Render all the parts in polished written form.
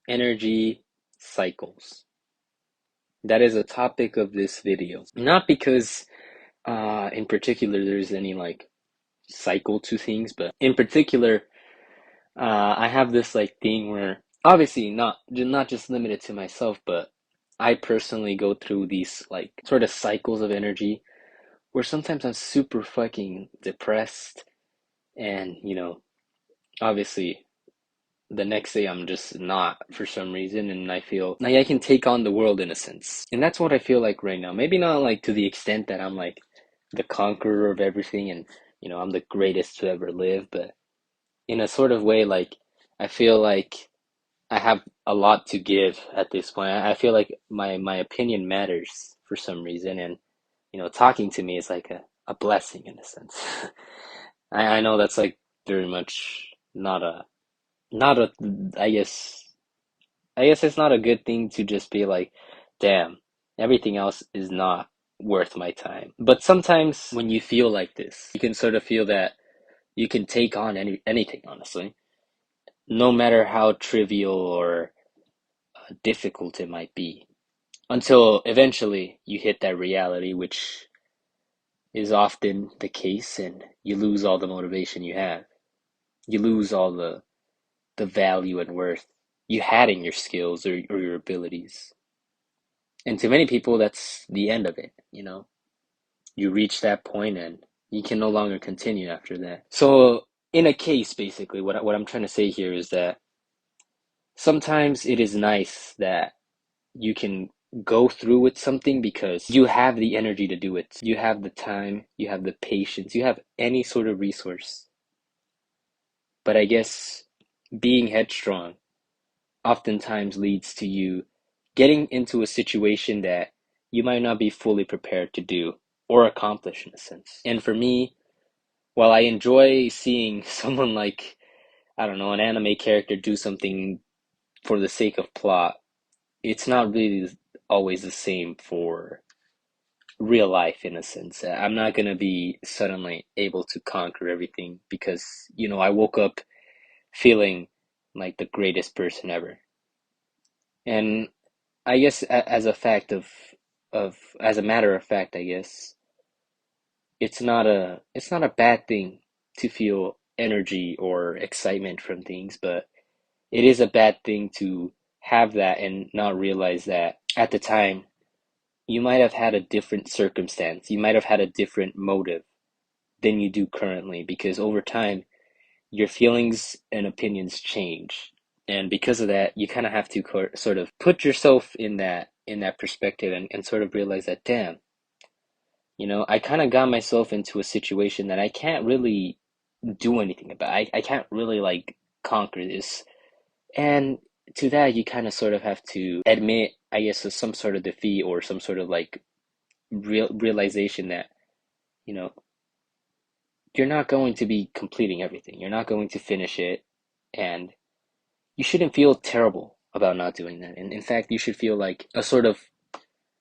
energy cycles. That is a topic of this video. Not because in particular there's any like cycle to things, but in particular I have this like thing where obviously not just limited to myself, but I personally go through these like sort of cycles of energy where sometimes I'm super fucking depressed and obviously the next day I'm just not for some reason, and I feel like I can take on the world in a sense. And that's what I feel like right now. Maybe not like to the extent that I'm like the conqueror of everything and I'm the greatest to ever live, but in a sort of way like I feel like I have a lot to give at this point. I feel like my opinion matters for some reason, and talking to me is like a blessing in a sense. I know that's like very much not a I guess it's not a good thing to just be like, damn, everything else is not worth my time. But sometimes when you feel like this, you can sort of feel that you can take on anything, honestly, no matter how trivial or difficult it might be, until eventually you hit that reality, which is often the case, and you lose all the motivation you have. You lose all the value and worth you had in your skills or your abilities. And to many people, that's the end of it. You reach that point and you can no longer continue after that. So, in a case, basically, what I'm trying to say here is that sometimes it is nice that you can go through with something because you have the energy to do it. You have the time, you have the patience, you have any sort of resource. But I guess being headstrong oftentimes leads to you getting into a situation that you might not be fully prepared to do or accomplish in a sense. And for me, while I enjoy seeing someone like, I don't know, an anime character do something for the sake of plot, it's not really always the same for real life in a sense. I'm not going to be suddenly able to conquer everything because, I woke up feeling like the greatest person ever. And I guess as a fact of as a matter of fact, I guess it's not a bad thing to feel energy or excitement from things, but it is a bad thing to have that and not realize that at the time you might have had a different circumstance, you might have had a different motive than you do currently, because over time your feelings and opinions change. And because of that, you kind of have to sort of put yourself in that perspective, and sort of realize that, damn, I kind of got myself into a situation that I can't really do anything about. I can't really like conquer this. And to that, you kind of sort of have to admit, I guess, some sort of defeat or some sort of like realization that, you know, you're not going to be completing everything. You're not going to finish it. And you shouldn't feel terrible about not doing that. And in fact, you should feel like a sort of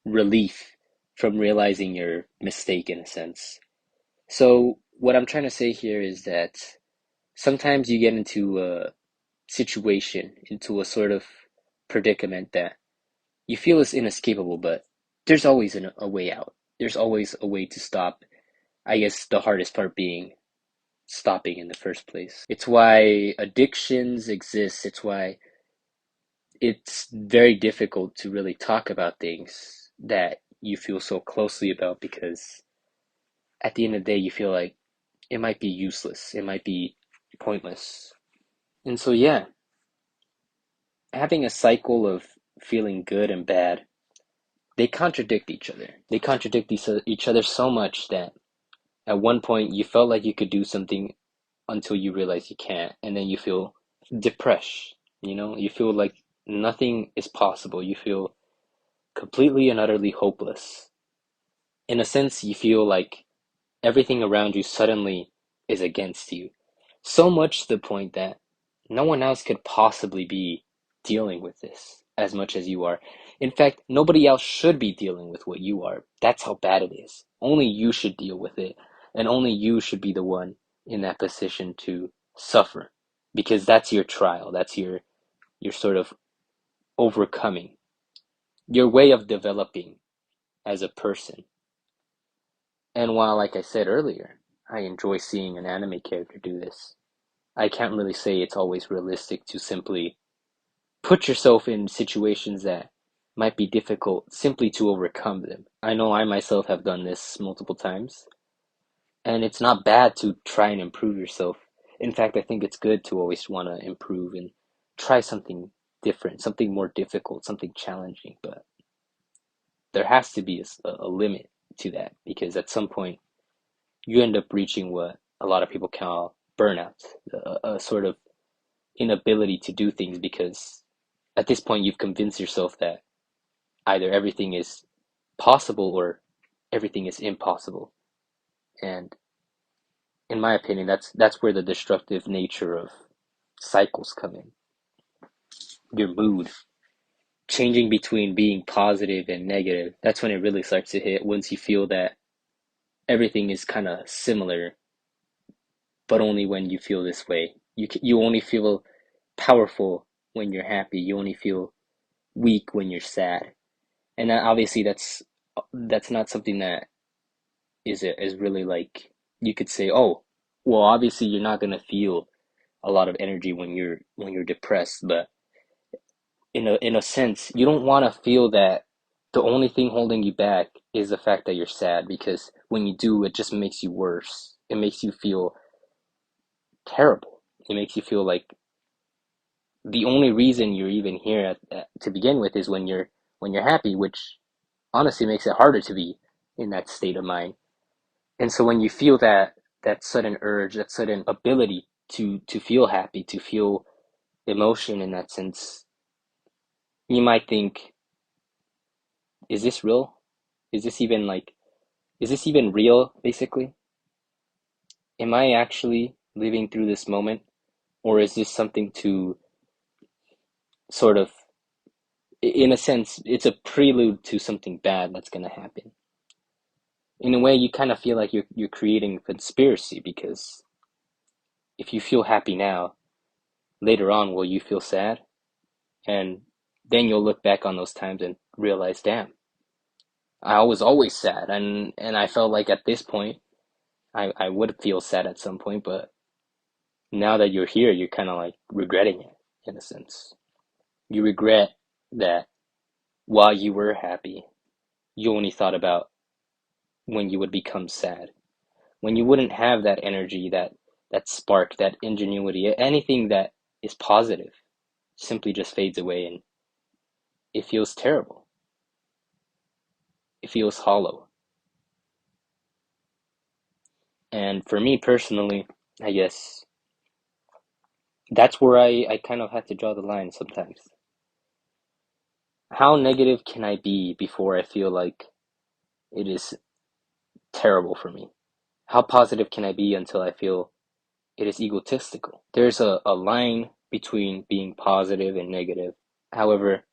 relief from realizing your mistake in a sense. So, what I'm trying to say here is that sometimes you get into a situation, into a sort of predicament that you feel is inescapable, but there's always a way out. There's always a way to stop. I guess the hardest part being stopping in the first place. It's why addictions exist. It's why it's very difficult to really talk about things that you feel so closely about, because at the end of the day, you feel like it might be useless, it might be pointless. And so, yeah, having a cycle of feeling good and bad, they contradict each other. They contradict each other so much that at one point you felt like you could do something until you realize you can't, and then you feel depressed. You feel like nothing is possible. You feel completely and utterly hopeless. In a sense, you feel like everything around you suddenly is against you. So much to the point that no one else could possibly be dealing with this as much as you are. In fact, nobody else should be dealing with what you are. That's how bad it is. Only you should deal with it, and only you should be the one in that position to suffer, because that's your trial. That's your sort of overcoming, your way of developing as a person. And while, like I said earlier, I enjoy seeing an anime character do this, I can't really say it's always realistic to simply put yourself in situations that might be difficult simply to overcome them. I know I myself have done this multiple times, and it's not bad to try and improve yourself. In fact, I think it's good to always want to improve and try something different, something more difficult, something challenging, but there has to be a limit to that because at some point you end up reaching what a lot of people call burnout, a sort of inability to do things because at this point you've convinced yourself that either everything is possible or everything is impossible. And in my opinion, that's where the destructive nature of cycles come in. Your mood changing between being positive and negative. That's when it really starts to hit once you feel that everything is kind of similar, but only when you feel this way. You only feel powerful when you're happy. You only feel weak when you're sad. And obviously that's not something that is really like you could say, "Oh, well, obviously you're not going to feel a lot of energy when you're depressed, but in a sense, you don't want to feel that the only thing holding you back is the fact that you're sad because when you do, it just makes you worse. It makes you feel terrible. It makes you feel like the only reason you're even here to begin with is when you're happy, which honestly makes it harder to be in that state of mind. And so when you feel that sudden urge, that sudden ability to feel happy, to feel emotion in that sense, you might think, is this real? Is this even like is this even real, basically? Am I actually living through this moment? Or is this something to sort of, in a sense, it's a prelude to something bad that's going to happen? In a way, you kind of feel like you're creating a conspiracy because if you feel happy now, later on, will you feel sad? And then you'll look back on those times and realize, damn, I was always sad. And I felt like at this point, I would feel sad at some point, but now that you're here, you're kind of like regretting it in a sense. You regret that while you were happy, you only thought about when you would become sad, when you wouldn't have that energy, that spark, that ingenuity, anything that is positive simply just fades away and it feels terrible. It feels hollow. And for me personally, I guess that's where I kind of had to draw the line sometimes. How negative can I be before I feel like it is terrible for me? How positive can I be until I feel it is egotistical? There's a line between being positive and negative. However,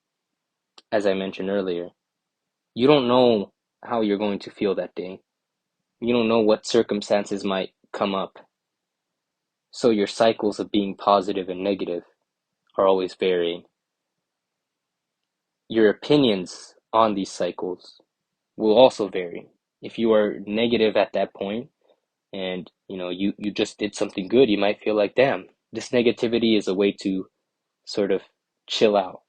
as I mentioned earlier, you don't know how you're going to feel that day. You don't know what circumstances might come up. So your cycles of being positive and negative are always varying. Your opinions on these cycles will also vary. If you are negative at that point and you just did something good, you might feel like, damn, this negativity is a way to sort of chill out.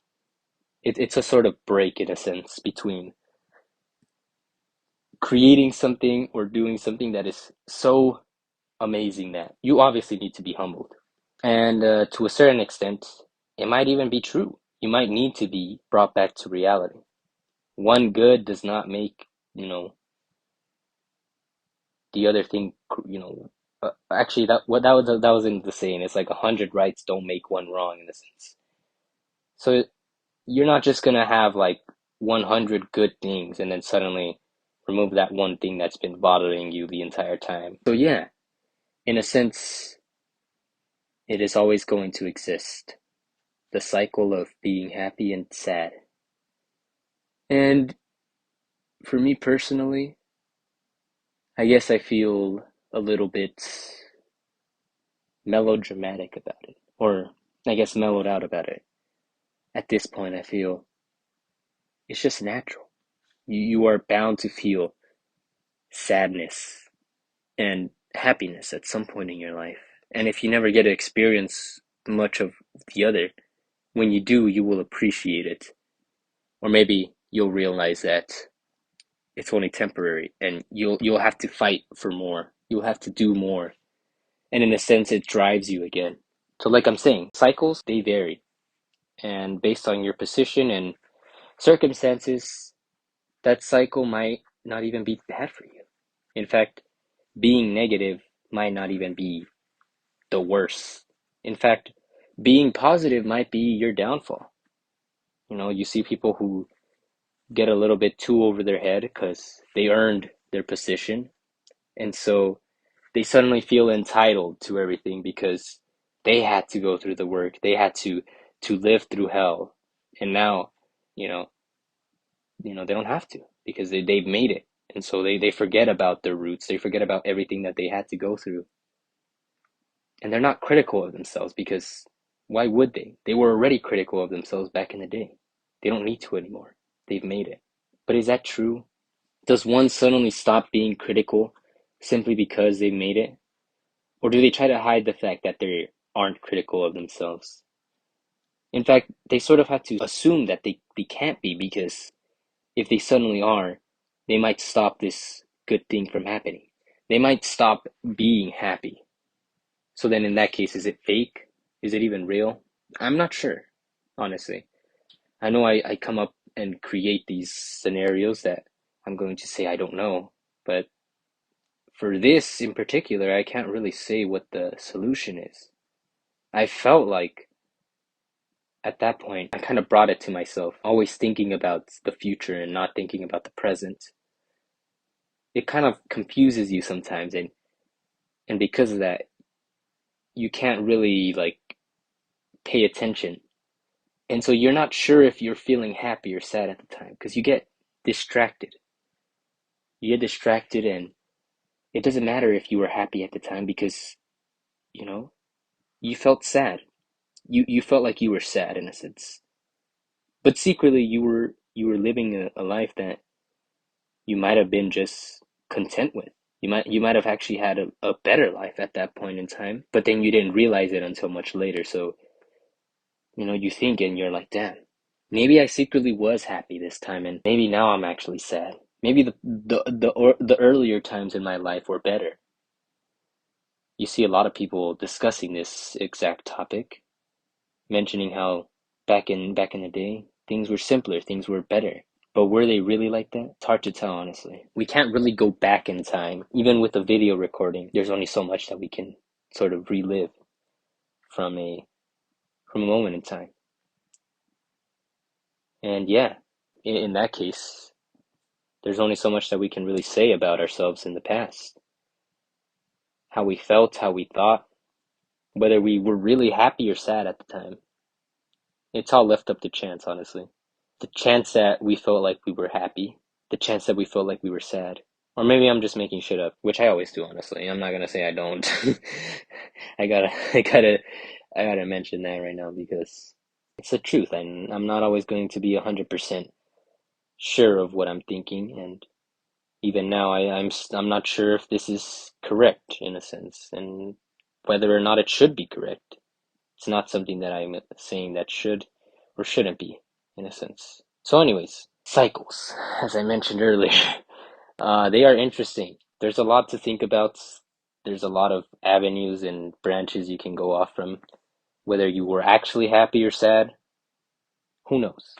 It's a sort of break in a sense between creating something or doing something that is so amazing that you obviously need to be humbled. And to a certain extent, it might even be true. You might need to be brought back to reality. One good does not make, you know, the other thing, actually that wasn't the saying. It's like 100 rights don't make one wrong in a sense. So you're not just gonna have like 100 good things and then suddenly remove that one thing that's been bothering you the entire time. So yeah, in a sense, it is always going to exist. The cycle of being happy and sad. And for me personally, I guess I feel a little bit melodramatic about it, or I guess mellowed out about it. at this point, I feel it's just natural. You are bound to feel sadness and happiness at some point in your life. And if you never get to experience much of the other, when you do, you will appreciate it. Or maybe you'll realize that it's only temporary and you'll have to fight for more. You'll have to do more. And in a sense it drives you again. So like I'm saying, cycles they vary. And based on your position and circumstances, that cycle might not even be bad for you. In fact, being negative might not even be the worst. In fact, being positive might be your downfall. You see people who get a little bit too over their head because they earned their position. And so they suddenly feel entitled to everything because they had to go through the work. They had to live through hell. And now, you know, they don't have to because they've made it. And so they forget about their roots. They forget about everything that they had to go through. And they're not critical of themselves because why would they? They were already critical of themselves back in the day. They don't need to anymore. They've made it. But is that true? Does one suddenly stop being critical simply because they made it? Or do they try to hide the fact that they aren't critical of themselves? In fact, they sort of have to assume that they can't be because if they suddenly are, they might stop this good thing from happening. They might stop being happy. So then in that case, is it fake? Is it even real? I'm not sure, honestly. I know I come up and create these scenarios that I'm going to say I don't know, but for this in particular, I can't really say what the solution is. I felt like at that point, I kind of brought it to myself, always thinking about the future and not thinking about the present. It kind of confuses you sometimes, and because of that, you can't really like pay attention. And so you're not sure if you're feeling happy or sad at the time because you get distracted. You get distracted, and it doesn't matter if you were happy at the time because, you know, you felt sad. You felt like you were sad in a sense. But secretly you were living a life that you might have been just content with. You might have actually had a better life at that point in time, but then you didn't realize it until much later. So, you think and you're like, damn, maybe I secretly was happy this time and maybe now I'm actually sad. Maybe the earlier times in my life were better. You see a lot of people discussing this exact topic, mentioning how back in the day, things were simpler, things were better. But were they really like that? It's hard to tell, honestly. We can't really go back in time. Even with a video recording, there's only so much that we can sort of relive from a moment in time. And yeah, in that case, there's only so much that we can really say about ourselves in the past. How we felt, how we thought, whether we were really happy or sad at the time. It's all left up to chance, honestly. The chance that we felt like we were happy, the chance that we felt like we were sad. Or maybe I'm just making shit up, which I always do, honestly. I'm not gonna say I don't. I gotta, I gotta, I gotta mention that right now because it's the truth, and I'm not always going to be 100% sure of what I'm thinking, and even now, I'm not sure if this is correct in a sense, and whether or not it should be correct. It's not something that I'm saying that should or shouldn't be, in a sense. So, anyways, cycles, as I mentioned earlier, they are interesting. There's a lot to think about. There's a lot of avenues and branches you can go off from. Whether you were actually happy or sad, who knows?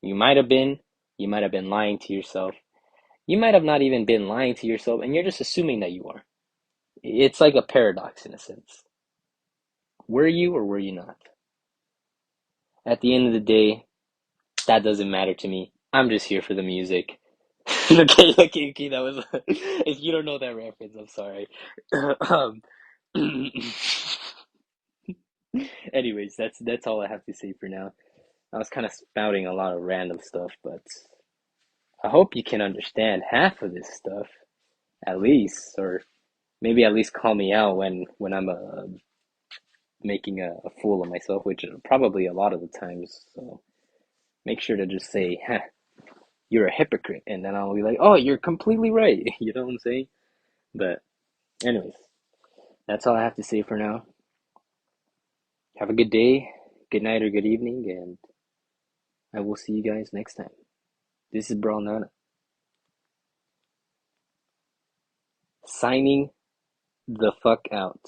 You might have been. You might have been lying to yourself. You might have not even been lying to yourself, and you're just assuming that you are. It's like a paradox in a sense. Were you or were you not? At the end of the day, that doesn't matter to me. I'm just here for the music. Okay, that was. If you don't know that reference, I'm sorry. um, anyways, that's all I have to say for now. I was kind of spouting a lot of random stuff, but I hope you can understand half of this stuff at least, or maybe at least call me out when I'm making a fool of myself, which probably a lot of the times. So make sure to just say, huh, you're a hypocrite. And then I'll be like, oh, you're completely right. You know what I'm saying? But, anyways, that's all I have to say for now. Have a good day, good night, or good evening, and I will see you guys next time. This is Bro Nana signing the fuck out.